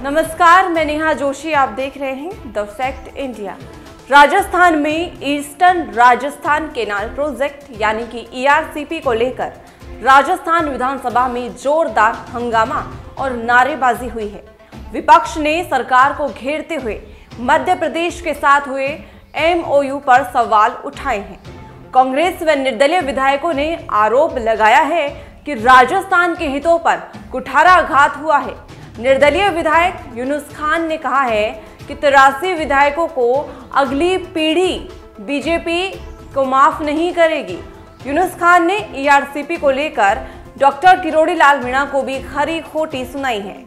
नमस्कार, मैं नेहा जोशी। आप देख रहे हैं द फैक्ट इंडिया। राजस्थान में ईस्टर्न राजस्थान केनाल प्रोजेक्ट यानी कि ERCP को लेकर राजस्थान विधानसभा में जोरदार हंगामा और नारेबाजी हुई है। विपक्ष ने सरकार को घेरते हुए मध्य प्रदेश के साथ हुए MOU पर सवाल उठाए हैं। कांग्रेस व निर्दलीय विधायकों ने आरोप लगाया है कि राजस्थान के हितों पर कुठाराघात हुआ है। निर्दलीय विधायक यूनुस खान ने कहा है कि 83 विधायकों को अगली पीढ़ी बीजेपी को माफ नहीं करेगी। यूनुस खान ने ERCP को लेकर डॉक्टर किरोड़ी लाल मीणा को भी खरी खोटी सुनाई है।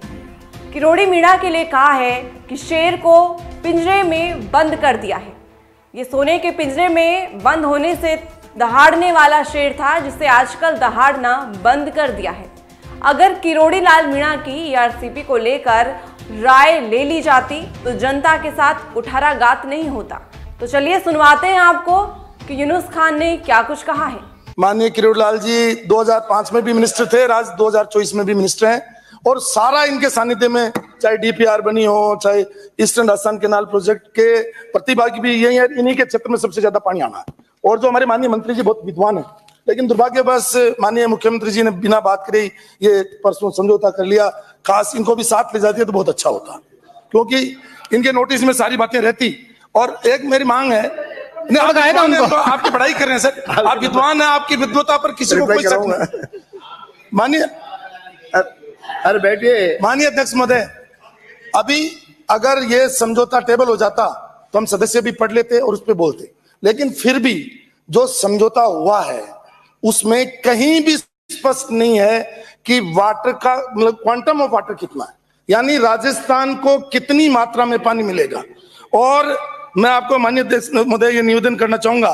किरोड़ी मीणा के लिए कहा है कि शेर को पिंजरे में बंद कर दिया है। ये सोने के पिंजरे में बंद होने से दहाड़ने वाला शेर था, जिसे आजकल दहाड़ना बंद कर दिया है। अगर किरोड़ी लाल मीणा की ERCP को लेकर राय ले ली जाती तो जनता के साथ कुठाराघात नहीं होता। तो चलिए सुनवाते हैं आपको कि यूनुस खान ने क्या कुछ कहा है। माननीय किरोड़ी लाल जी 2005 में भी मिनिस्टर थे, आज 2024 में भी मिनिस्टर हैं और सारा इनके सानिध्य में चाहे DPR बनी हो, चाहे ईस्टर्न राजस्थान केनाल प्रोजेक्ट के प्रतिभागी भी यही है। इन्हीं के क्षेत्र में सबसे ज्यादा पानी आना है और जो हमारे माननीय मंत्री जी बहुत विद्वान है, लेकिन दुर्भाग्यवश माननीय मुख्यमंत्री जी ने बिना बात करे ये परसों समझौता कर लिया। खास इनको भी साथ ले जाती है तो बहुत अच्छा होता, क्योंकि इनके नोटिस में सारी बातें रहती। और एक मेरी मांग है, तो आपकी पढ़ाई कर रहे हैं सर, आप विद्वान हैं, आपकी विद्वता पर किसी को कोई शक नहीं। माननीय अरे बैठिए। माननीय अध्यक्ष महोदय, अभी अगर ये समझौता टेबल हो जाता तो हम सदस्य भी पढ़ लेते और उस पर बोलते, लेकिन फिर भी जो समझौता हुआ है उसमें कहीं भी स्पष्ट नहीं है कि वाटर का मतलब क्वांटम ऑफ वाटर कितना है, यानी राजस्थान को कितनी मात्रा में पानी मिलेगा। और मैं आपको माननीय अध्यक्ष महोदय ये निवेदन करना चाहूंगा,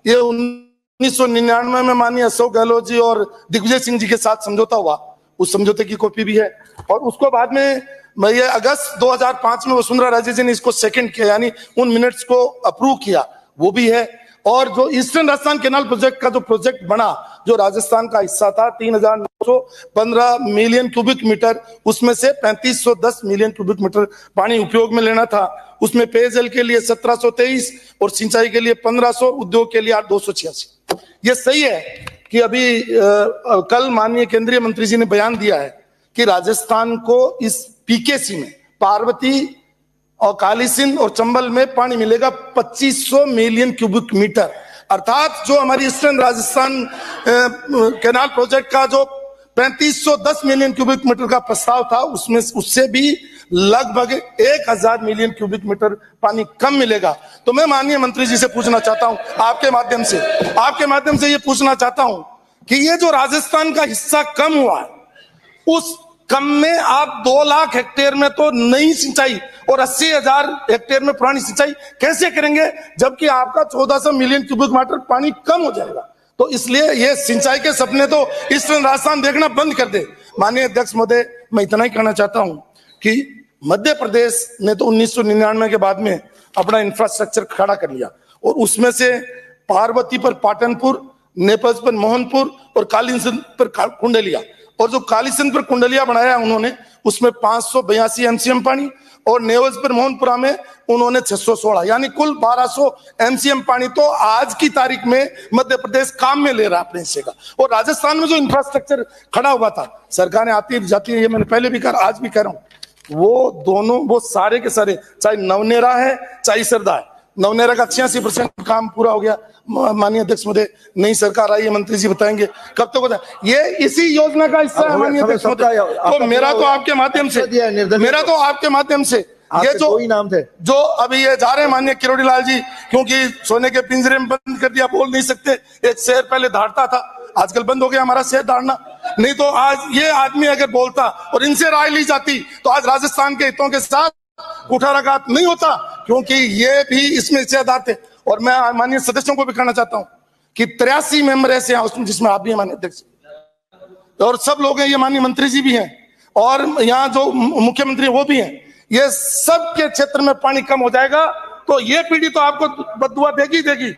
ये 1999 में माननीय अशोक गहलोत जी और दिग्विजय सिंह जी के साथ समझौता हुआ, उस समझौते की कॉपी भी है। और उसको बाद में ये अगस्त 2005 में वसुंधरा राजे जी ने इसको सेकंड किया, यानी उन मिनट्स को अप्रूव किया, वो भी है। और जो ईस्टर्न राजस्थान केनाल प्रोजेक्ट का जो प्रोजेक्ट बना, जो राजस्थान का हिस्सा था 3915 मिलियन क्यूबिक मीटर, उसमें से 3510 मिलियन क्यूबिक मीटर पानी उपयोग में लेना था। उसमें पेयजल के लिए 1723 और सिंचाई के लिए 1500, उद्योग के लिए 286। ये सही है कि अभी कल माननीय केंद्रीय मंत्री जी ने बयान दिया है कि राजस्थान को इस PKC में पार्वती और काली सिंध और चंबल में पानी मिलेगा 2500 मिलियन क्यूबिक मीटर। अर्थात जो हमारी ईस्टर्न राजस्थान केनाल प्रोजेक्ट का जो 3510 मिलियन क्यूबिक मीटर का प्रस्ताव था, उसमें उससे भी लगभग 1000 मिलियन क्यूबिक मीटर पानी कम मिलेगा। तो मैं माननीय मंत्री जी से पूछना चाहता हूं, आपके माध्यम से ये पूछना चाहता हूं कि ये जो राजस्थान का हिस्सा कम हुआ है, उस कम में आप 2 लाख हेक्टेयर में तो नई सिंचाई और 80,000 हेक्टेयर में पुरानी सिंचाई कैसे करेंगे, जबकि आपका 1400 मिलियन क्यूबिक मीटर पानी कम हो जाएगा। तो इसलिए ये सिंचाई के सपने तो ईस्टर्न राजस्थान देखना बंद कर दे। माननीय अध्यक्ष महोदय, मैं इतना ही कहना चाहता हूं कि मध्य प्रदेश ने तो 1999 के बाद में अपना इंफ्रास्ट्रक्चर खड़ा कर लिया और उसमें से पार्वती पर पाटनपुर, नेपल्स पर मोहनपुर और कालीसिंध पर कुंडलिया, और जो कालीसिंध पर कुंडलिया बनाया उन्होंने, उसमें 582 MCM पानी, और नेवल्स पर मोहनपुरा में उन्होंने 616, यानी कुल 1200 MCM पानी तो आज की तारीख में मध्य प्रदेश काम में ले रहा है अपने हिस्से का। और राजस्थान में जो इंफ्रास्ट्रक्चर खड़ा हुआ था, सरकार ने आती जाती है, ये मैंने पहले भी कहा, आज भी कह रहा हूं, वो दोनों वो सारे के सारे, चाहे नवनेरा है चाहे सरदा है, नवनेरा का 86% काम पूरा हो गया। माननीय अध्यक्ष महोदय, नई सरकार आई है, मंत्री जी बताएंगे कब तक होता है। ये इसी योजना का हिस्सा है माननीय अध्यक्ष महोदय। तो मेरा तो आपके माध्यम से ये जो कोई नाम थे जो अभी ये जा रहे हैं माननीय किरोड़ी लाल जी, क्योंकि सोने के पिंजरे में बंद कर दिया, बोल नहीं सकते। एक शेर पहले धाड़ता था, आजकल बंद हो गया हमारा शेर धाड़ना। नहीं तो आज ये आदमी अगर बोलता और इनसे राय ली जाती तो आज राजस्थान के हितों के साथ कुठाराघात नहीं होता, क्योंकि ये भी इसमें हिस्सेदार थे। और मैं माननीय सदस्यों को भी कहना चाहता हूं कि 83 मेंबर ऐसे हैं उसमें, जिसमें आप भी हैं माननीय अध्यक्ष, और सब लोग हैं, ये माननीय मंत्री जी भी हैं, और यहाँ जो मुख्यमंत्री वो भी हैं। ये सबके क्षेत्र में पानी कम हो जाएगा तो ये पीढ़ी तो आपको बददुआ देगी।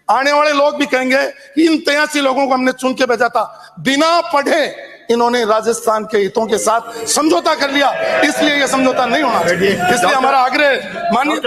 आने वाले लोग भी कहेंगे कि इन 83 लोगों को हमने चुन के भेजा था, बिना पढ़े इन्होंने राजस्थान के हितों के साथ समझौता कर लिया, इसलिए ये समझौता नहीं होना चाहिए। इसलिए हमारा आग्रह माननीय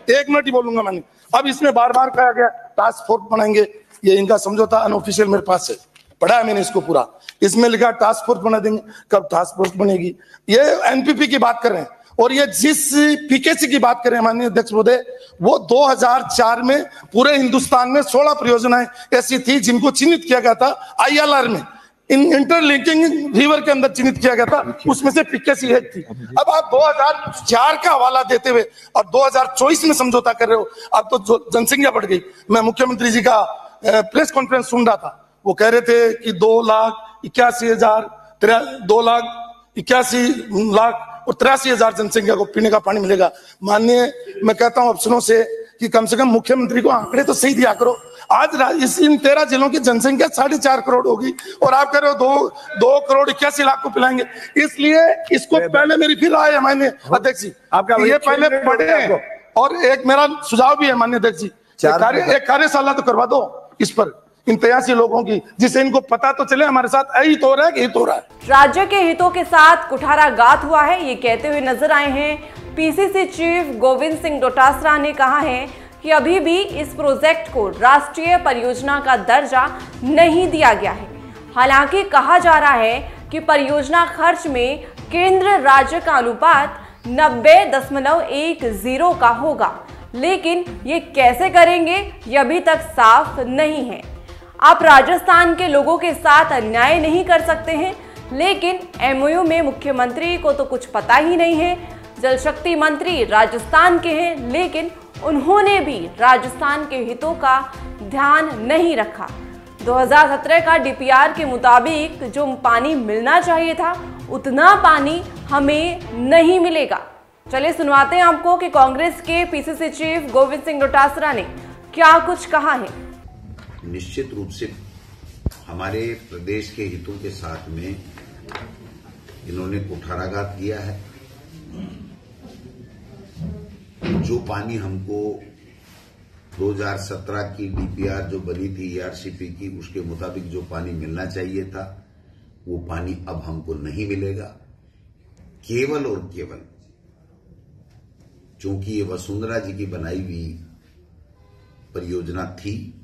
एक मिनट ही बोलूंगा माननीय। अब इसमें बार बार कहा गया टास्क फोर्स बनाएंगे, ये इनका समझौता अनऑफिशियल मेरे पास है, पढ़ा है मैंने इसको पूरा। इसमें लिखा टास्क फोर्स बना देंगे, कब टास्क फोर्स बनेगी? ये एनपीपी की बात कर रहे हैं। और ये जिस पीकेसी की बात करें माननीय अध्यक्ष महोदय, वो 2004 में पूरे हिंदुस्तान में 16 परियोजनाएं ऐसी थी जिनको चिन्हित किया गया था आईएलआर में, इंटरलिंकिंग रिवर के अंदर चिन्हित किया गया था, उसमें से पीकेसी एक थी। अब आप 2004 का हवाला देते हुए और 2024 में समझौता कर रहे हो। अब तो जनसंख्या बढ़ गई। मैं मुख्यमंत्री जी का प्रेस कॉन्फ्रेंस सुन रहा था, वो कह रहे थे कि 2,81,000 और 83,000 जनसंख्या को पीने का पानी मिलेगा। माननीय, मैं कहता हूं अफसरों से कि कम से कम मुख्यमंत्री को आंकड़े तो सही दिया करो। आज इन 13 जिलों की जनसंख्या 4.5 करोड़ होगी और आप कह रहे हो 2,81,00,000 को पिलाएंगे। इसलिए इसको पहले मेरी फिर राय है माननीय अध्यक्ष जी, आपका ये पहले पढ़े। और एक मेरा सुझाव भी है माननीय अध्यक्ष जी, एक कार्यशाला तो करवा दो इस पर, इन 83 लोगों की, जिससे इनको पता तो चले हमारे साथ हित हो रहा है कि हित हो रहा है। राज्य के हितों के साथ कुठाराघात हुआ है, ये कहते हुए नजर आए हैं पीसीसी चीफ गोविंद सिंह डोटासरा ने कहा है कि अभी भी इस प्रोजेक्ट को राष्ट्रीय परियोजना का दर्जा नहीं दिया गया है। हालांकि कहा जा रहा है कि परियोजना खर्च में केंद्र राज्य का अनुपात 90.10 का होगा, लेकिन ये कैसे करेंगे ये अभी तक साफ नहीं है। आप राजस्थान के लोगों के साथ अन्याय नहीं कर सकते हैं, लेकिन एमओयू में मुख्यमंत्री को तो कुछ पता ही नहीं है। जल शक्ति मंत्री राजस्थान के हैं, लेकिन उन्होंने भी राजस्थान के हितों का ध्यान नहीं रखा। 2017 का डीपीआर के मुताबिक जो पानी मिलना चाहिए था उतना पानी हमें नहीं मिलेगा। चलिए सुनवाते हैं आपको कि कांग्रेस के पीसीसी चीफ गोविंद सिंह डोटासरा ने क्या कुछ कहा है। निश्चित रूप से हमारे प्रदेश के हितों के साथ में इन्होंने कुठाराघात किया है। जो पानी हमको 2017 की डीपीआर जो बनी थी ईआरसीपी की, उसके मुताबिक जो पानी मिलना चाहिए था वो पानी अब हमको नहीं मिलेगा। केवल और केवल क्योंकि ये वसुंधरा जी की बनाई हुई परियोजना थी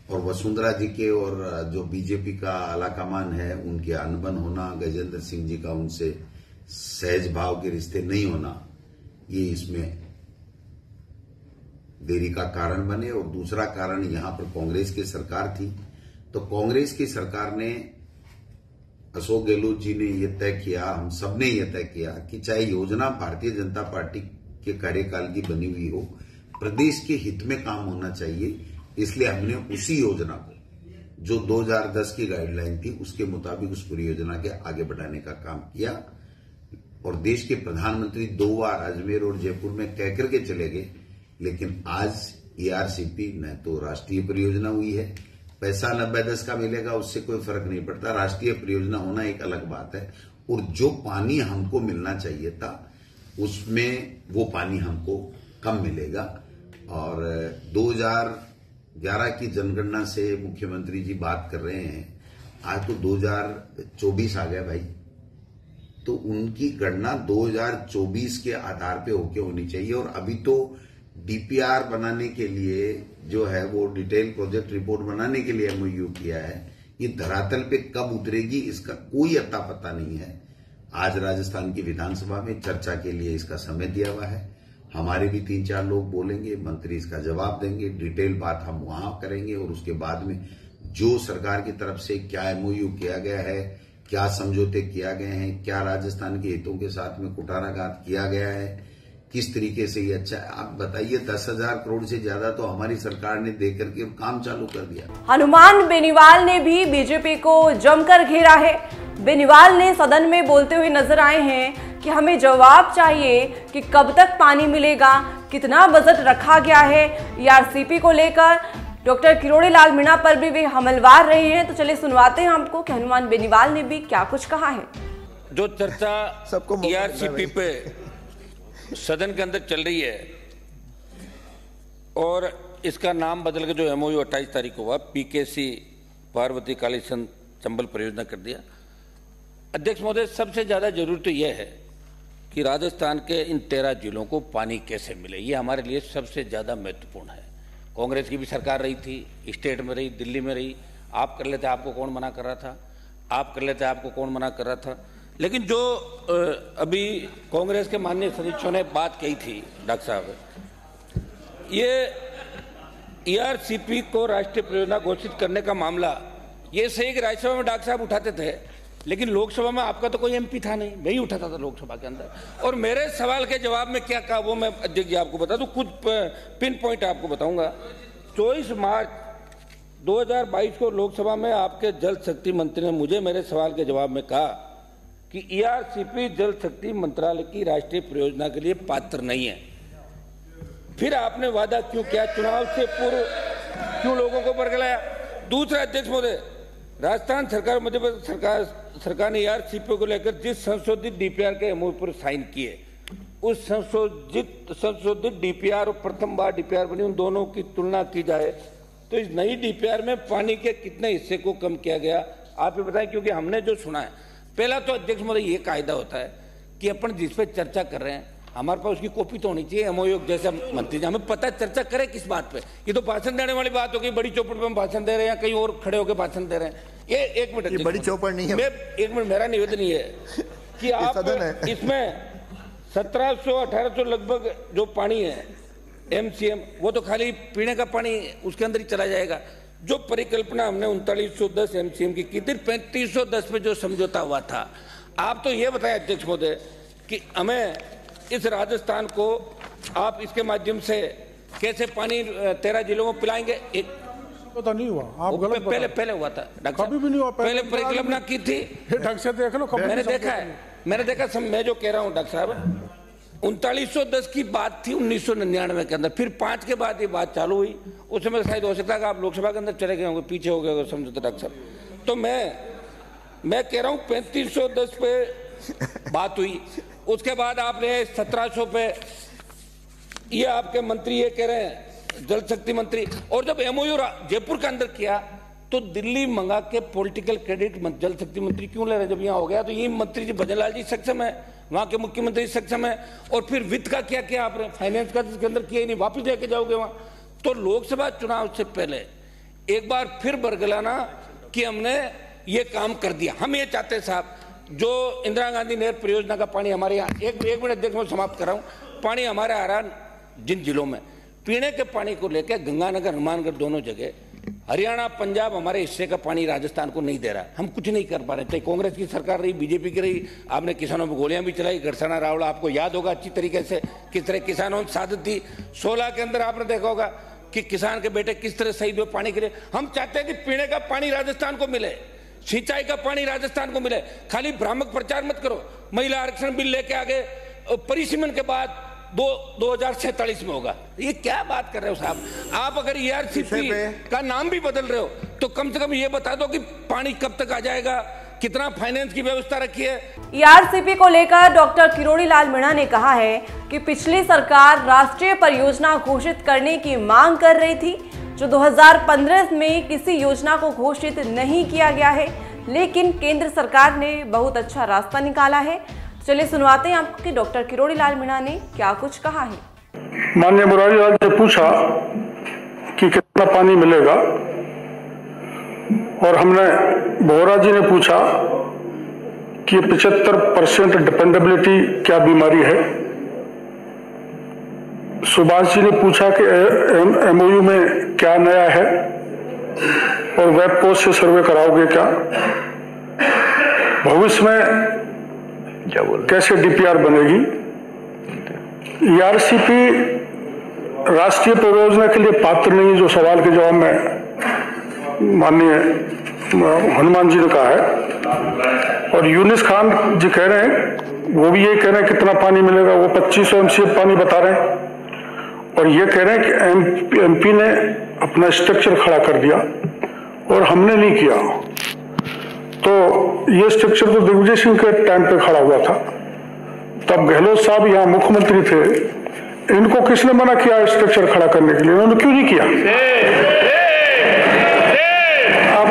और वसुंधरा जी के और जो बीजेपी का आलाकमान है उनके अनबन होना, गजेंद्र सिंह जी का उनसे सहज भाव के रिश्ते नहीं होना, ये इसमें देरी का कारण बने। और दूसरा कारण यहां पर कांग्रेस की सरकार थी, तो कांग्रेस की सरकार ने, अशोक गहलोत जी ने यह तय किया, हम सब ने यह तय किया कि चाहे योजना भारतीय जनता पार्टी के कार्यकाल की बनी हुई हो, प्रदेश के हित में काम होना चाहिए। इसलिए हमने उसी योजना को जो 2010 की गाइडलाइन थी उसके मुताबिक उस परियोजना के आगे बढ़ाने का काम किया। और देश के प्रधानमंत्री 2 बार अजमेर और जयपुर में कह करके चले गए, लेकिन आज ईआरसीपी न तो राष्ट्रीय परियोजना हुई है, पैसा 90-10 का मिलेगा उससे कोई फर्क नहीं पड़ता, राष्ट्रीय परियोजना होना एक अलग बात है। और जो पानी हमको मिलना चाहिए था उसमें वो पानी हमको कम मिलेगा। और 2011 की जनगणना से मुख्यमंत्री जी बात कर रहे हैं, आज तो 2024 आ गया भाई, तो उनकी गणना 2024 के आधार पे होके होनी चाहिए। और अभी तो डीपीआर बनाने के लिए जो है वो डिटेल प्रोजेक्ट रिपोर्ट बनाने के लिए एमओयू किया है, ये धरातल पे कब उतरेगी इसका कोई अता पता नहीं है। आज राजस्थान की विधानसभा में चर्चा के लिए इसका समय दिया हुआ है, हमारे भी 3-4 लोग बोलेंगे, मंत्री इसका जवाब देंगे, डिटेल बात हम वहां करेंगे। और उसके बाद में जो सरकार की तरफ से क्या एमओयू किया गया है, क्या समझौते किया गए हैं, क्या राजस्थान के हितों के साथ में कुठाराघात किया गया है, किस तरीके से ये अच्छा है, आप बताइए। 10,000 करोड़ से ज्यादा तो हमारी सरकार ने देकर के काम चालू कर दिया। हनुमान बेनीवाल ने भी बीजेपी को जमकर घेरा है। बेनीवाल ने सदन में बोलते हुए नजर आए हैं कि हमें जवाब चाहिए कि कब तक पानी मिलेगा, कितना बजट रखा गया है ईआरसीपी को लेकर। डॉक्टर किरोड़ी लाल मीणा पर भी वे हमलवार रहे हैं, तो चलिए सुनवाते हैं हमको कि हनुमान बेनीवाल ने भी क्या कुछ कहा है। जो चर्चा ईआरसीपी पे सदन के अंदर चल रही है और इसका नाम बदल के जो एमओयू 28 तारीख को हुआ, पीकेसी पार्वती कालीचंद चंबल परियोजना कर दिया। अध्यक्ष महोदय, सबसे ज्यादा जरूरी तो यह है कि राजस्थान के इन 13 जिलों को पानी कैसे मिले, ये हमारे लिए सबसे ज्यादा महत्वपूर्ण है। कांग्रेस की भी सरकार रही थी, स्टेट में रही, दिल्ली में रही, आप कर लेते आपको कौन मना कर रहा था, आप कर लेते आपको कौन मना कर रहा था। लेकिन जो अभी कांग्रेस के माननीय सदस्यों ने बात कही थी डॉक्टर साहब, ये ERCP को राष्ट्रीय परियोजना घोषित करने का मामला, ये सही कि राज्यसभा में डॉक्टर साहब उठाते थे, लेकिन लोकसभा में आपका तो कोई MP था नहीं, मैं ही उठाता था लोकसभा के अंदर। और मेरे सवाल के जवाब में क्या कहा वो मैं अध्यक्ष जी आपको बता दूं, कुछ पिन पॉइंट आपको बताऊंगा। 24 मार्च 2022 को लोकसभा में आपके जल शक्ति मंत्री ने मुझे मेरे सवाल के जवाब में कहा कि ERCP जल शक्ति मंत्रालय की राष्ट्रीय परियोजना के लिए पात्र नहीं है। फिर आपने वादा क्यों किया, चुनाव से पूर्व क्यों लोगों को बरगलाया? दूसरा अध्यक्ष महोदय, राजस्थान सरकार, मध्य प्रदेश सरकार ने ERCP को लेकर जिस संशोधित DPR के MOU पर साइन किए, उस संशोधित DPR और प्रथम बार DPR बनी, उन दोनों की तुलना की जाए तो इस नई DPR में पानी के कितने हिस्से को कम किया गया, आप ये बताएं। क्योंकि हमने जो सुना है, पहला तो अध्यक्ष महोदय ये कायदा होता है कि अपन जिस पे चर्चा कर रहे हैं हमारे पास उसकी कॉपी तो होनी चाहिए। MOU जैसे मंत्री जी, हमें पता है चर्चा करें किस बात पे। ये तो भाषण देने वाली बात हो गई, बड़ी चौपड़ पे हम भाषण दे रहे हैं या कहीं और खड़े होकर भाषण दे रहे हैं। ये एक मिनट, ये बड़ी चौपड़ नहीं है। एक मिनट, मेरा निवेदन ये है कि आप इसमें 1700-1800 लगभग जो पानी है MCM, वो तो खाली पीने का पानी उसके अंदर ही चला जाएगा। जो परिकल्पना हमने 3910 MCM की थी, 3510 पे जो समझौता हुआ था, आप तो ये बताएं अध्यक्ष महोदय कि हमें इस राजस्थान को आप इसके माध्यम से कैसे पानी 13 जिलों को पिलाएंगे? एक तो नहीं हुआ, आप गलत पहले हुआ था डॉक्टर, कभी भी नहीं हुआ। पहले परिकल्पना की थी, ढंग से देख लो। मैंने देखा है, मैंने देखा। मैं जो कह रहा हूँ डॉक्टर साहब, 3910 की बात थी 1999 के अंदर, फिर 5 के बाद ये बात चालू हुई। उस समय शायद हो सकता है कि आप लोकसभा के अंदर चले गए होंगे, पीछे हो गए समझौता डॉक्टर साहब। तो मैं कह रहा हूँ 3510 पे बात हुई, उसके बाद आपने 1700 पे, ये आपके मंत्री ये कह रहे हैं जल शक्ति मंत्री। और जब MOU जयपुर के अंदर किया तो दिल्ली मंगा के पॉलिटिकल क्रेडिट जल शक्ति मंत्री क्यों ले रहे? जब यहाँ हो गया तो ये मंत्री जी भजन लाल जी सक्षम है, वहां के मुख्यमंत्री सक्षम है। और फिर वित्त का क्या किया आपने, फाइनेंस का इसके अंदर किया ही नहीं, वापिस लेके जाओगे वहां। तो लोकसभा चुनाव से पहले एक बार फिर बरगलाना कि हमने ये काम कर दिया। हम ये चाहते हैं साहब, जो इंदिरा गांधी नहर परियोजना का पानी हमारे यहाँ, एक मिनट अध्यक्ष मैं समाप्त कर रहा हूँ, पानी हमारे आ रहा जिन जिलों में पीने के पानी को लेकर गंगानगर हनुमानगढ़ दोनों जगह, हरियाणा पंजाब हमारे हिस्से का पानी राजस्थान को नहीं दे रहा। हम कुछ नहीं कर पा रहे थे। कांग्रेस की सरकार रही, बीजेपी की रही, आपने किसानों पर गोलियां भी चलाई, गरसाना रावड़ा आपको याद होगा अच्छी तरीके से किस तरह किसानों ने साधत दी। 16 के अंदर आपने देखा होगा कि किसान के बेटे किस तरह शहीद हुए पानी के लिए। हम चाहते हैं कि पीने का पानी राजस्थान को मिले, सिंचाई का पानी राजस्थान को मिले। खाली भ्रामक प्रचार मत करो। महिला आरक्षण बिल लेके आगे परिसीमन के बाद 2047 में होगा। ये क्या बात कर रहे हो साहब आप? अगर ERCP का नाम भी बदल रहे हो तो कम से कम ये बता दो कि पानी कब तक आ जाएगा, कितना फाइनेंस की व्यवस्था रखी है। ERCP को लेकर डॉक्टर किरोड़ी लाल मीणा ने कहा है कि पिछली सरकार राष्ट्रीय परियोजना घोषित करने की मांग कर रही थी, जो 2015 में किसी योजना को घोषित नहीं किया गया है, लेकिन केंद्र सरकार ने बहुत अच्छा रास्ता निकाला है। चलिए सुनवाते हैं आपको कि डॉक्टर किरोड़ी लाल मीणा ने क्या कुछ कहा है। माननीय मुरारी लाल ने पूछा कि कितना पानी मिलेगा, और हमने बोहरा जी ने पूछा कि 75% डिपेंडेबिलिटी क्या बीमारी है। सुभाष जी ने पूछा कि MOU में क्या नया है और वेब पोस्ट से सर्वे कराओगे क्या, भविष्य में कैसे DPR बनेगी। ERCP राष्ट्रीय परियोजना के लिए पात्र नहीं है, जो सवाल के जवाब में माननीय हनुमान जी ने कहा है। और यूनिस खान जी कह रहे हैं, वो भी ये कह रहे हैं कितना पानी मिलेगा, वो 2500 MCF पानी बता रहे हैं। और ये कह रहे हैं कि MP ने अपना स्ट्रक्चर खड़ा कर दिया और हमने नहीं किया। तो ये स्ट्रक्चर तो दिग्विजय सिंह के टाइम पे खड़ा हुआ था, तब गहलोत साहब यहाँ मुख्यमंत्री थे, इनको किसने मना किया स्ट्रक्चर खड़ा करने के लिए, उन्होंने क्यों नहीं किया? अब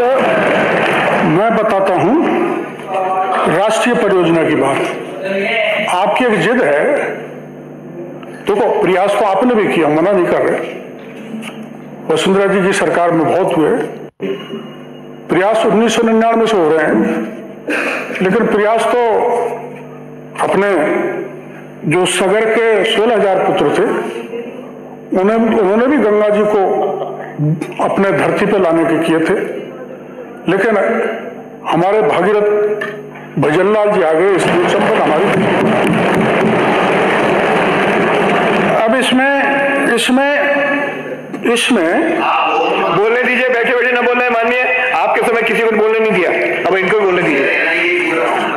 मैं बता राष्ट्रीय परियोजना की बात, आपकी एक जिद है। देखो, प्रयास तो आपने भी किया, मना नहीं कर रहे, वसुंधरा जी की सरकार में बहुत हुए प्रयास, 1999 से हो रहे हैं, लेकिन प्रयास तो अपने जो सगर के 16,000 पुत्र थे उन्होंने भी गंगा जी को अपने धरती पे लाने के किए थे, लेकिन हमारे भागीरथ भजनलाल जी आ गए, इसलिए चंपक हमारी। अब इसमें बोलने दीजिए, बैठे बैठे ना बोलना है। माननीय, आपके समय किसी को बोलने नहीं दिया, अब इनको भी बोलने दीजिए।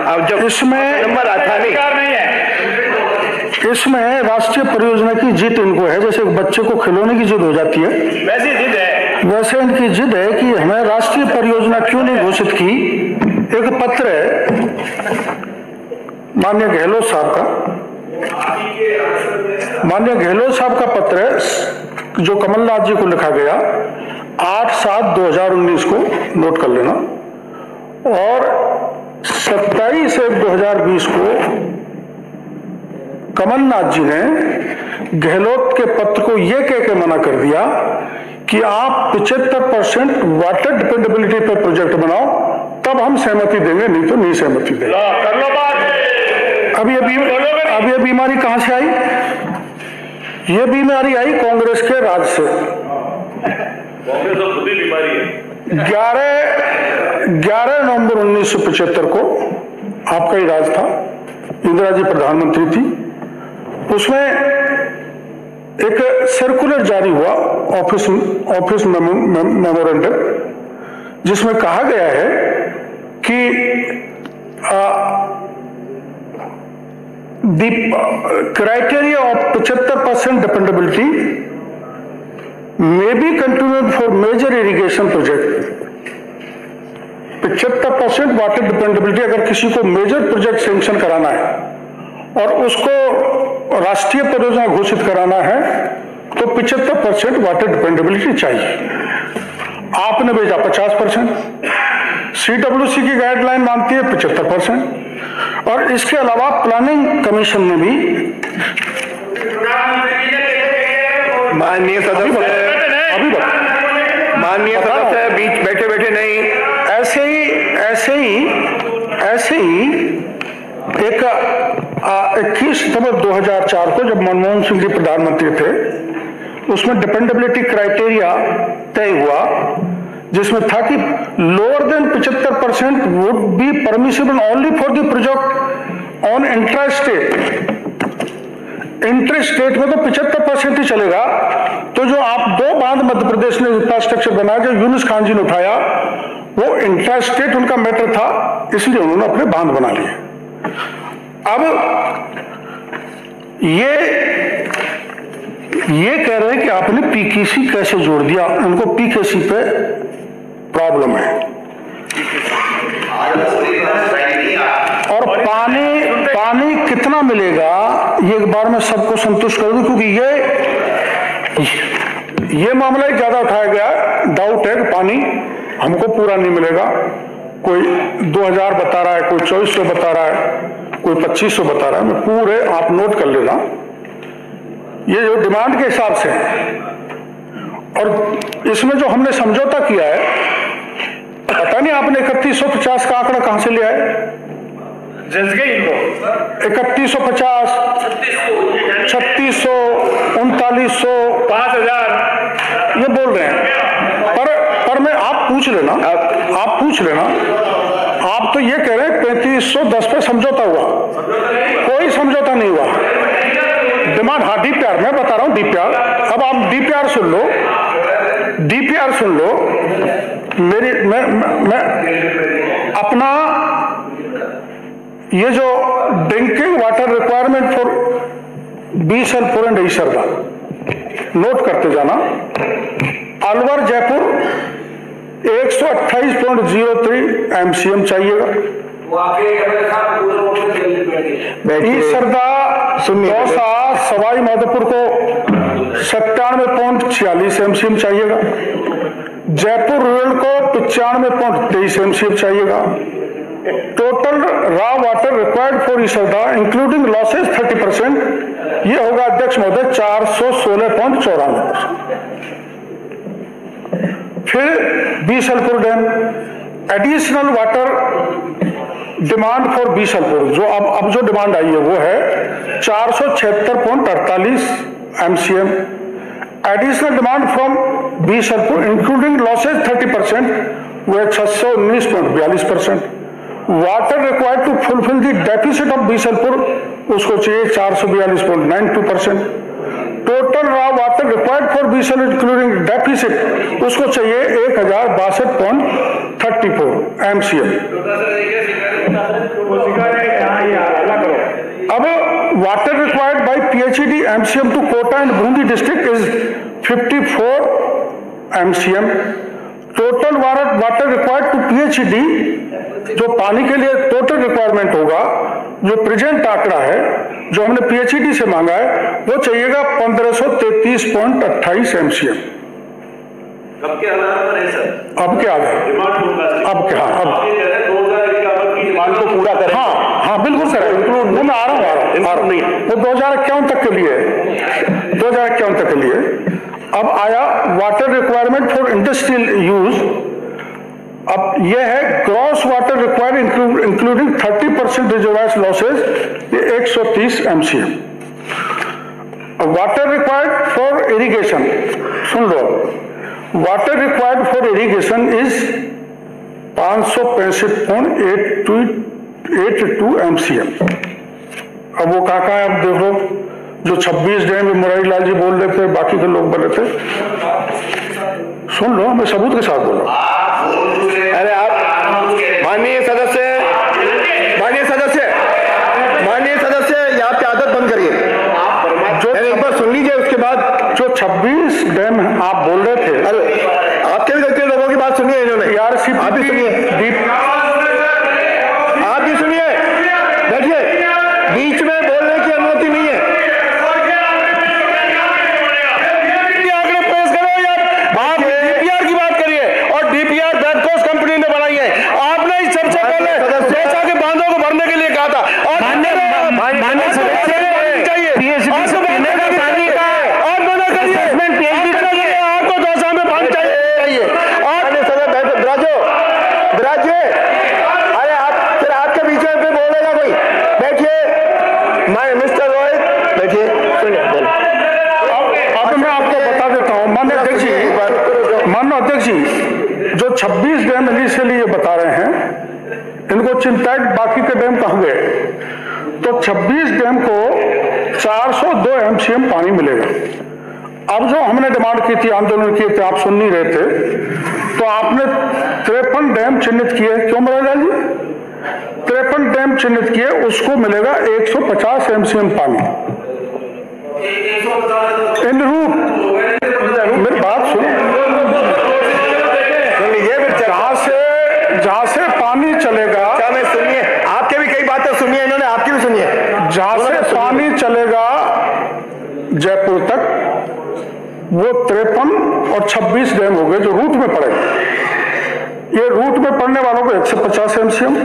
अब जब इसमें नंबर आता नहीं है, इसमें राष्ट्रीय परियोजना की जिद इनको है, जैसे एक बच्चे को खिलौने की जिद हो जाती है, वैसी जिद है, वैसे इनकी जिद है कि हमें राष्ट्रीय परियोजना क्यों नहीं घोषित की। एक पत्र है माननीय गहलोत साहब का पत्र है जो कमलनाथ जी को लिखा गया 8/7/2019 को, नोट कर लेना, और 27/1/2020 को कमलनाथ जी ने गहलोत के पत्र को यह कह के मना कर दिया कि आप 75% वाटर डिपेंडेबिलिटी पर प्रोजेक्ट बनाओ, तब हम सहमति देंगे, नहीं तो नहीं सहमति देंगे। कर लो बात। अब ये बीमारी कहां से आई? ये बीमारी आई कांग्रेस के राज से। कांग्रेस तो खुद ही बीमारी है। 11 नवंबर 1975 को आपका ही राज था, इंदिरा जी प्रधानमंत्री थी, उसमें एक सर्कुलर जारी हुआ, ऑफिस मेमोरेंडम, जिसमें कहा गया है कि the criteria of 75% dependability may be continued for major irrigation project। 75% water dependability अगर किसी को मेजर प्रोजेक्ट सैंक्शन कराना है और उसको राष्ट्रीय परियोजना घोषित कराना है तो 75% वाटर डिपेंडेबिलिटी चाहिए। आपने भेजा 50%, CWC की गाइडलाइन मानती है 75%, और इसके अलावा प्लानिंग कमीशन ने भी माननीय सदस्य बीच बैठे बैठे नहीं, ऐसे ही एक 21 सितंबर 2004 को जब मनमोहन सिंह जी प्रधानमंत्री थे, उसमें डिपेंडेबिलिटी क्राइटेरिया तय हुआ, जिसमें था कि lower than 75% would be permissible only for the project on intrastate में तो 75% ही चलेगा। तो जो आप 2 बांध मध्य प्रदेश ने इंफ्रास्ट्रक्चर बनाया, जो यूनुस खान जी ने उठाया, वो इंट्रास्टेट उनका मैटर था, इसलिए उन्होंने अपने बांध बना लिए। अब ये कह रहे हैं कि आपने पीकेसी कैसे जोड़ दिया, उनको पीकेसी पे प्रॉब्लम है। और पानी कितना मिलेगा ये एक बार में सबको संतुष्ट कर दूं, क्योंकि ये मामला ही ज्यादा उठाया गया, डाउट है कि पानी हमको पूरा नहीं मिलेगा। कोई 2000 बता रहा है, कोई 2400 बता रहा है, कोई 2500 बता रहा है। मैं पूरे आप नोट कर लेना, ये जो डिमांड के हिसाब से, और इसमें जो हमने समझौता किया है, पता नहीं आपने 3150 का आंकड़ा कहां से लिया है? 3150, 3600, 3900, 5000 ये बोल रहे हैं, पर मैं आप पूछ लेना, आप तो ये कह रहे हैं 3510 पे समझौता हुआ, कोई समझौता नहीं हुआ। डिमांड, हाँ डीपीआर, मैं बता रहा हूं डीपीआर। अब आप डीपीआर सुन लो, मैं अपना ये जो drinking water requirement for BSL4 and Isarda note करते जाना। अलवर जयपुर 128.03 MCM चाहिएगा। ईसरदा दौसा सवाई माधोपुर को 97.46 MCM चाहिएगा। जयपुर रूरल को 95.23 MCM चाहिएगा। Total raw water required for ईसौदा इंक्लूडिंग लॉसेज 30%, ये होगा अध्यक्ष महोदय 416.94%। फिर Bisalpur dam, additional water demand for Bisalpur, जो अब जो डिमांड आई है वो है 476.48 MCM। Additional demand from Bisalpur including losses 30%, वो है 619.42%। Water required to fulfil the deficit of Bisalpur, उसको चाहिए 442.92%। Total raw water required for Bisal including deficit, उसको चाहिए 1062.34 MCM। अब water required by PHED MCM to Kota and Bundi district is 54 MCM। Total water required to PHED, जो पानी के लिए टोटल रिक्वायरमेंट होगा, जो प्रेजेंट आंकड़ा है जो हमने PHED से मांगा है, वो चाहिएगा 1533.28 MCM। कब के आधार पर है सर? अब के आधार, अब क्या, अब 2051 की डिमांड को पूरा करें। हाँ बिल्कुल सर, इंक्लूड मैं आ रहा हूँ नहीं, वो 2051 तक के लिए, 2051 तक के लिए। अब आया water requirement for industrial use, अब यह है gross water required including 30% reservoir losses, ये 130 MCM। Water required for irrigation, soon low, water required for irrigation is 565.82 MCM। अब वो कहाँ है, अब देख लो, जो 26 डैम मुरारी लाल जी बोल रहे थे, बाकी के लोग बोल रहे थे, सुन लो, मैं सबूत के साथ बोल रहा हूं। अरे आप माननीय सदस्य, यहाँ पे आदत बंद करिए, जो एक बार सुन लीजिए, उसके बाद जो 26 डैम आप बोल रहे थे, अरे आपके भी व्यक्ति लोगों की बात सुनिए, इन्होंने आप भी सुनिए, बैठिए, बीच में बोलने की अनुमति नहीं है। आंकड़े पेश करो, आप DPR की बात करिए, और DPR बैडकोस कंपनी ने बनाई है। आपने इस सबसे पहले पैसा के बांधों को भरने के लिए कहा था, और जो 26 डैम इनिशियली ये बता रहे हैं, इनको चिंता है बाकी के डैम कहाँ गए, तो 26 डैम को 402 MCM पानी मिलेगा। अब जो हमने डिमांड की थी, आंदोलन किए थे, आप सुन नहीं रहे थे, तो आपने 53 डैम चिन्हित किए, क्यों मुरारी जी? 53 डैम चिन्हित किए, उसको मिलेगा 150 MCM पानी इन रूट। मेरी बात सुनो, जहां से पानी चलेगा, सुनिए, आपके भी कई बातें सुनिए, इन्होंने आपकी भी सुनिए। जहां से पानी चलेगा जयपुर तक, वो 53 और 26 डैम हो गए जो रूट में पड़ेगा। ये रूट में पड़ने वालों को 150 MCM,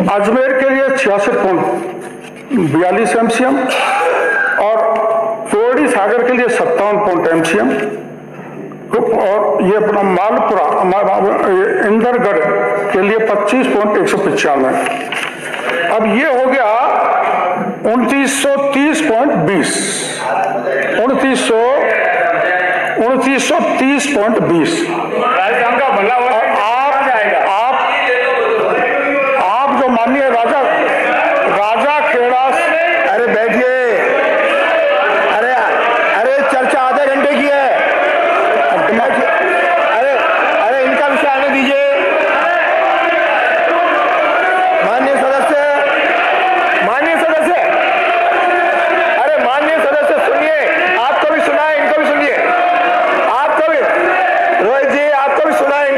अजमेर के लिए 66.42 MCM, और कोरडी सागर के लिए 57 MCM, और ये अपना मालपुरा इंदरगढ़ के लिए 25.195। अब ये हो गया 2930.20, 2930.20। राजस्थान का भला हो जाएगा। आप जो माननीय राजा खेड़ा, अरे बैठिए, अरे चर्चा आधे घंटे की है, अरे इनका विषय आने दीजिए। माननीय सदस्य, अरे माननीय सदस्य सुनिए, आपको भी सुना है, इनको भी सुनिए, आपको भी, रोहित जी आपको भी सुना है,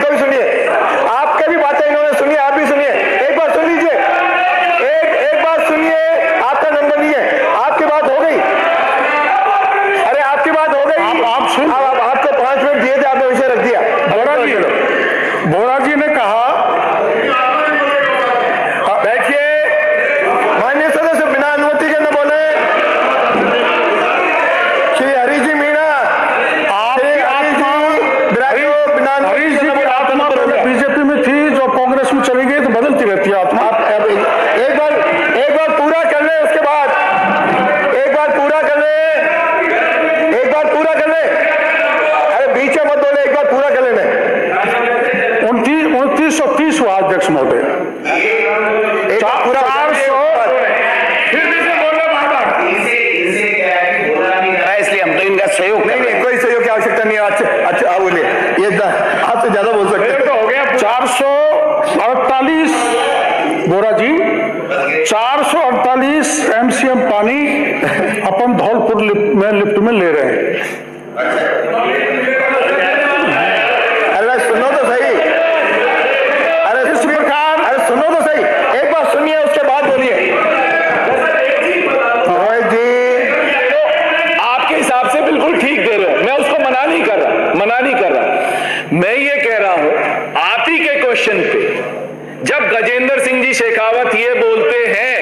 448 बोरा जी 448 MCM पानी अपन धौलपुर लिफ्ट में ले रहे हैं। अरे सुनो तो सही, अरे इस प्रकार, अरे सुनो तो सही, एक बार सुनिए उसके बाद बोलिए। रोहित जी आपके हिसाब से बिल्कुल ठीक दे रहे हो, मैं उसको मना नहीं कर रहा। मैं ये कह रहा हूं आप ही के क्वेश्चन पे जब गजेंद्र सिंह जी शेखावत ये बोलते हैं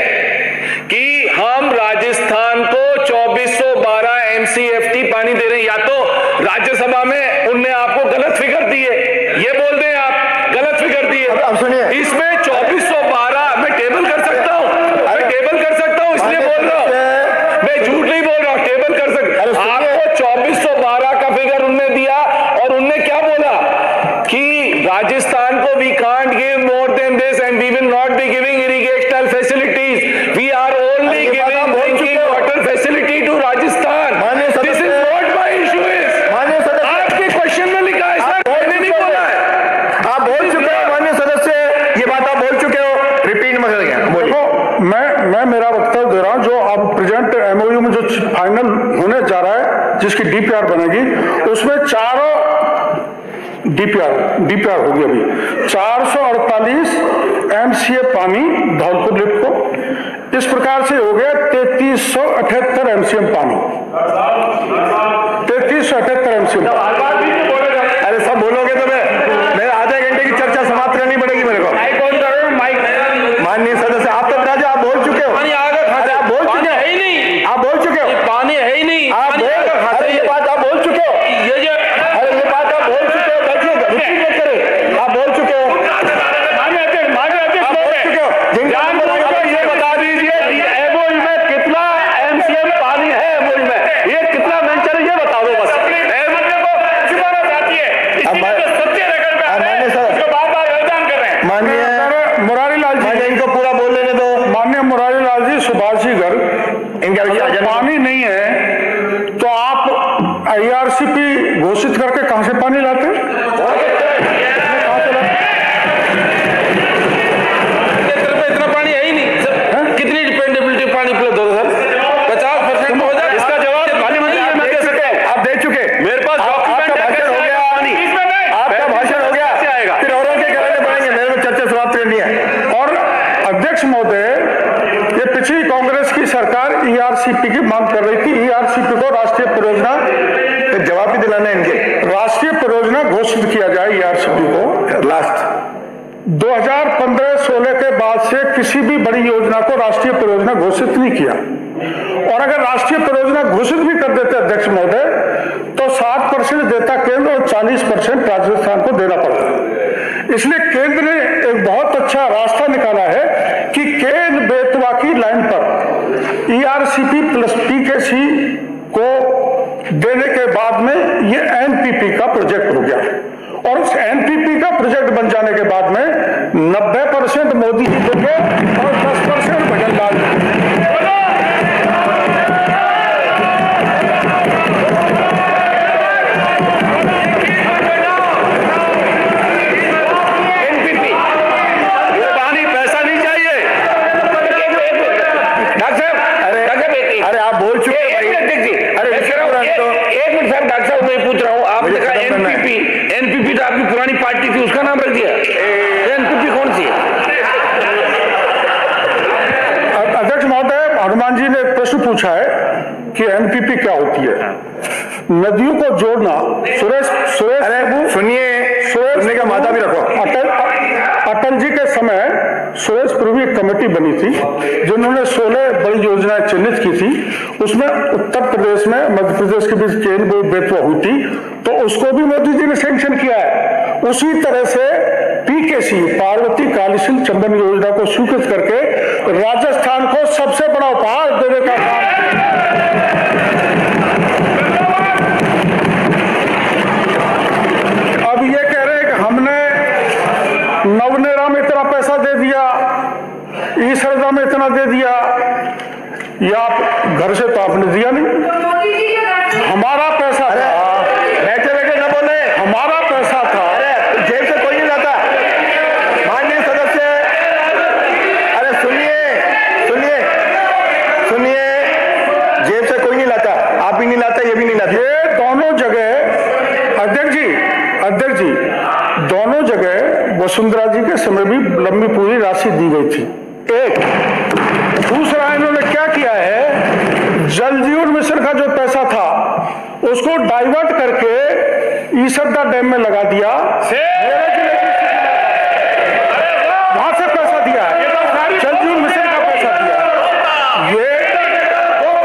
कि हम राजस्थान को 2412 MCFT पानी दे रहे हैं, या तो राज्यसभा में उनने आपको गलत फिगर दी है, ये बोल दें आप गलत फिगर दी है। अब सुनिए, इसमें 2412 मैं टेबल कर सकता हूं, इसलिए बोल रहा हूं, मैं झूठ नहीं बोल रहा हूं, टेबल कर सकता। आपको 2412 का फिगर उनने दिया और उनने क्या बोला कि राजस्थान को we can't give more than this and we will not be giving irrigational facilities, we are only giving drinking water facility to Rajasthan. This is not my issue. आपके क्वेश्चन में लिखा है सर, मैंने नहीं बोला है। आप बोल चुके हो माननीय सदस्य, ये बात आप बोल चुके हो, रिपीट मत करिए। देखो, मैं मेरा वक्तव्य दे रहा हूं, जो अब प्रेजेंट MOU में जो फाइनल होने जा रहा है, जिसकी DPR बनेगी, उसमें चारों DPR होगी। अभी 448 MCF पानी धौलपुर लिफ्ट को, इस प्रकार से हो गया 3378 MCM पानी, 3378 MCM। अरे सब बोलोगे तो मैं आधे घंटे की चर्चा समाप्त करनी पड़ेगी मेरे को। माननीय सदस्य आप तो राजा, आप बोल चुके हो, अरे आप बोल चुके हैं, आप बोल चुके हो, पानी है ही नहीं, आप बोल, अरे ये बात आप बोल चुके हो, अरे ये बात आप बोल चुके हो, रिपीट मत करें, आप बोल चुके हो, ये बता दीजिए MOU में कितना MCM पानी है, MOU में ये कितना मेंशन है, ये बता दो बस। माननीय मुरारी लाल जी, इनको पूरा बोल लेने दो। माननीय मुरारी लाल जी, सुभाष जी गर्ग, इनका पानी नहीं है तो आप IRCP घोषित करके कहां से पानी लाते हैं? इतना पानी है ही नहीं सर, कितनी डिपेंडेबिलिटी पानी उपलब्ध होता है सर? 50% हो जाए। इसका जवाब माननीय मंत्री जी दे चुके, आप दे चुके, मेरे पास डॉक्यूमेंट हो गया, आपका भाषण हो गया, फिर औरों के कराने पड़ेंगे, मेरे को चर्चा समाप्त करनी है। और अध्यक्ष महोदय, ये पिछली कांग्रेस की सरकार ERCP की मांग कर रही थी, ERCP को राष्ट्रीय परियोजना, जवाब भी दिलाना इनके, राष्ट्रीय परियोजना घोषित किया जाए ERCP को। लास्ट 2015-16 के बाद से किसी भी बड़ी योजना को राष्ट्रीय परियोजना घोषित नहीं किया, और अगर राष्ट्रीय परियोजना घोषित भी कर देते अध्यक्ष महोदय तो 60% देता केंद्र और 40% राजस्थान को देना पड़ता। इसलिए केंद्र ने एक बहुत अच्छा रास्ता निकाला है कि केंद्र बेतवा की लाइन पर ERCP प्लस PKC को देने के बाद में ये NPP का प्रोजेक्ट हो गया, और उस NPP का प्रोजेक्ट बन जाने के बाद में 90% मोदी जी देंगे और 10% भजन लाल जी। अरे आप बोल चुके, एक मिनट साहब, डॉक्टर साहब मैं पूछ रहा हूँ, आपने कहा NPP तो आपकी पुरानी पार्टी थी, उसका नाम रख दिया, NPP कौन सी है? अध्यक्ष महोदय, हनुमान जी ने एक प्रश्न पूछा है कि NPP क्या होती है। नदियों को जोड़ना, सुरेश सुनिए, सुनने का माथा भी रखो। अटल जी के समय सुरेशपुर में एक कमेटी बनी थी जिन्होंने 16 बड़ी योजनाएं चिन्हित की थी। उसमें उत्तर प्रदेश में मध्य प्रदेश के बीच ट्रेन बेतवा हुई थी, तो उसको भी मोदी जी ने सैंक्शन किया है। उसी तरह से PKC पार्वती कालीसिल चंबल योजना को स्वीकृत करके राजस्थान को सबसे बड़ा उपहार देने का काम। अब ये कह रहे हैं कि हमने नवनेरा में इतना पैसा दे दिया, ईसरदा में इतना दे दिया, या घर से तो आपने दिया नहीं, हमारा पैसा था। बैठे बैठे न बोले, हमारा पैसा था, जेब से कोई नहीं लाता। वसुंधरा जी के समय भी लंबी पूरी राशि दी गई थी। एक दूसरा, इन्होंने क्या किया है, जल जीवन मिशन का जो पैसा था उसको डाइवर्ट करके ईसरदा डैम में लगा दिया, वहां से पैसा दिया है, जल जीवन मिशन का पैसा दिया। ये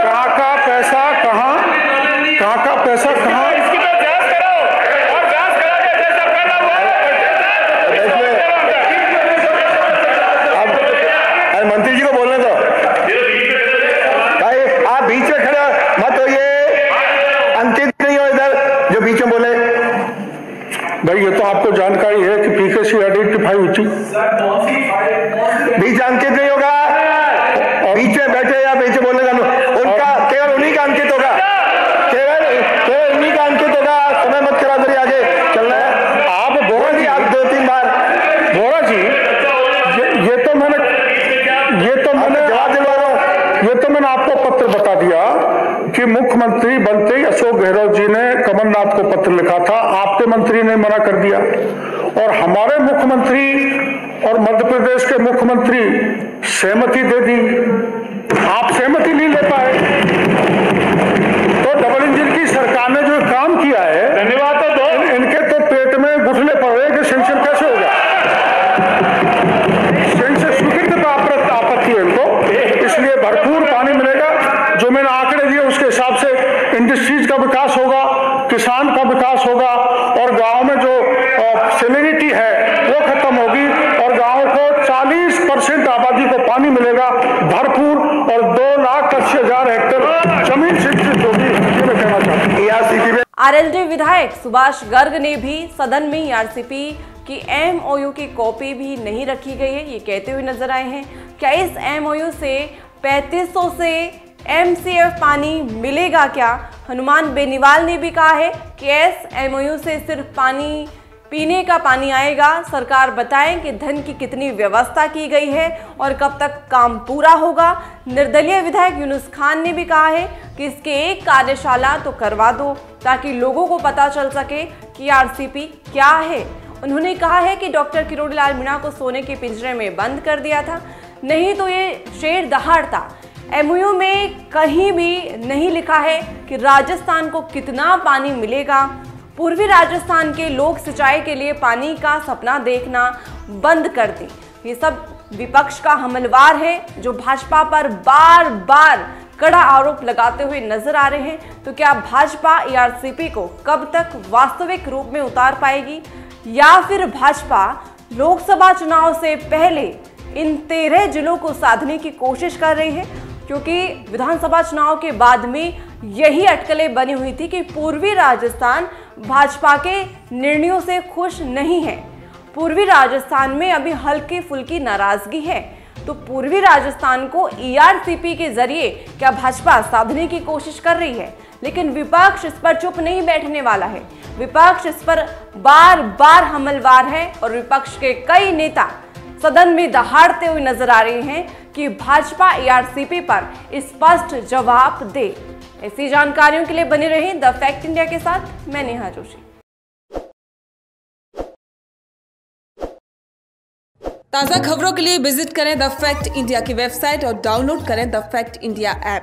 कहाँ का पैसा कहाँ, कहाँ का पैसा कहाँ, मंत्री जी को बोलने दो भाई, आप बीच में खड़े मत हो, ये अंकित नहीं हो इधर जो बीच में बोले। भाई ये तो आपको जानकारी है कि पीकेसी आइडेंटिफाई हुई थी, बीच अंकित नहीं होगा, बीच में बैठे या बीच में बोलने का उनका केवल उन्हीं का अंकित होगा, केवल उन्हीं का अंकित होगा। समय मत करा दे, आगे चलना है। आप बोरा जी, आप 2-3 बार बोरा जी, ये तो मैंने आपको पत्र बता दिया कि मुख्यमंत्री बनते ही अशोक गहलोत जी ने कमलनाथ को पत्र लिखा था, आपके मंत्री ने मना कर दिया, और हमारे मुख्यमंत्री और मध्य प्रदेश के मुख्यमंत्री सहमति दे दी, आप सहमति नहीं ले पाए। तो डबल इंजन की सरकार ने जो काम किया है, धन्यवाद तो दो, इनके तो पेट में घुटने पड़ रहे कि सेंक्शन कैसे होगा, सेंक्शन स्वीकृत आपत्ति है इनको, इसलिए भरपूर पानी मिलेगा। जो मैंने आंकड़े दिए उसके हिसाब से इंडस्ट्रीज का विकास होगा, किसान का विकास होगा, और गांव में जो सेलिनिटी है वो खत्म होगी, और गांव को 40% आबादी को पानी मिलेगा भरपूर, और 2,80,000 हेक्टेयर जमीन सिंचित होगी। ये मैं कहना चाहता हूँ। आरएलडी विधायक सुभाष गर्ग ने भी सदन में ईआरसीपी की एमओयू की कॉपी भी नहीं रखी गई है, ये कहते हुए नजर आए हैं। क्या इस एमओयू से 3500 से एमसीएफ पानी मिलेगा क्या? हनुमान बेनीवाल ने भी कहा है कि इस एमओयू से सिर्फ पानी, पीने का पानी आएगा। सरकार बताएं कि धन की कितनी व्यवस्था की गई है और कब तक काम पूरा होगा। निर्दलीय विधायक यूनुस खान ने भी कहा है कि इसके एक कार्यशाला तो करवा दो ताकि लोगों को पता चल सके कि आरसीपी क्या है। उन्होंने कहा है कि डॉक्टर किरोड़ी लाल मीणा को सोने के पिंजरे में बंद कर दिया था, नहीं तो ये शेर दहाड़ता। एमओयू में कहीं भी नहीं लिखा है कि राजस्थान को कितना पानी मिलेगा। पूर्वी राजस्थान के लोग सिंचाई के लिए पानी का सपना देखना बंद कर दें। ये सब विपक्ष का हमलवार है जो भाजपा पर बार बार कड़ा आरोप लगाते हुए नजर आ रहे हैं। तो क्या भाजपा ईआरसीपी को कब तक वास्तविक रूप में उतार पाएगी, या फिर भाजपा लोकसभा चुनाव से पहले इन 13 जिलों को साधने की कोशिश कर रही है? क्योंकि विधानसभा चुनाव के बाद में यही अटकलें बनी हुई थी कि पूर्वी राजस्थान भाजपा के निर्णयों से खुश नहीं है। पूर्वी राजस्थान में अभी हल्की फुल्की नाराजगी है। तो पूर्वी राजस्थान को ईआरसीपी के जरिए क्या भाजपा साधने की कोशिश कर रही है? लेकिन विपक्ष इस पर चुप नहीं बैठने वाला है। विपक्ष इस पर बार बार हमलवार है और विपक्ष के कई नेता सदन में दहाड़ते हुए नजर आ रहे हैं कि भाजपा ईआरसीपी पर स्पष्ट जवाब दे। ऐसी जानकारियों के लिए बने रहें द फैक्ट इंडिया के साथ। मैं नेहा जोशी। ताज़ा खबरों के लिए विजिट करें द फैक्ट इंडिया की वेबसाइट और डाउनलोड करें द फैक्ट इंडिया ऐप।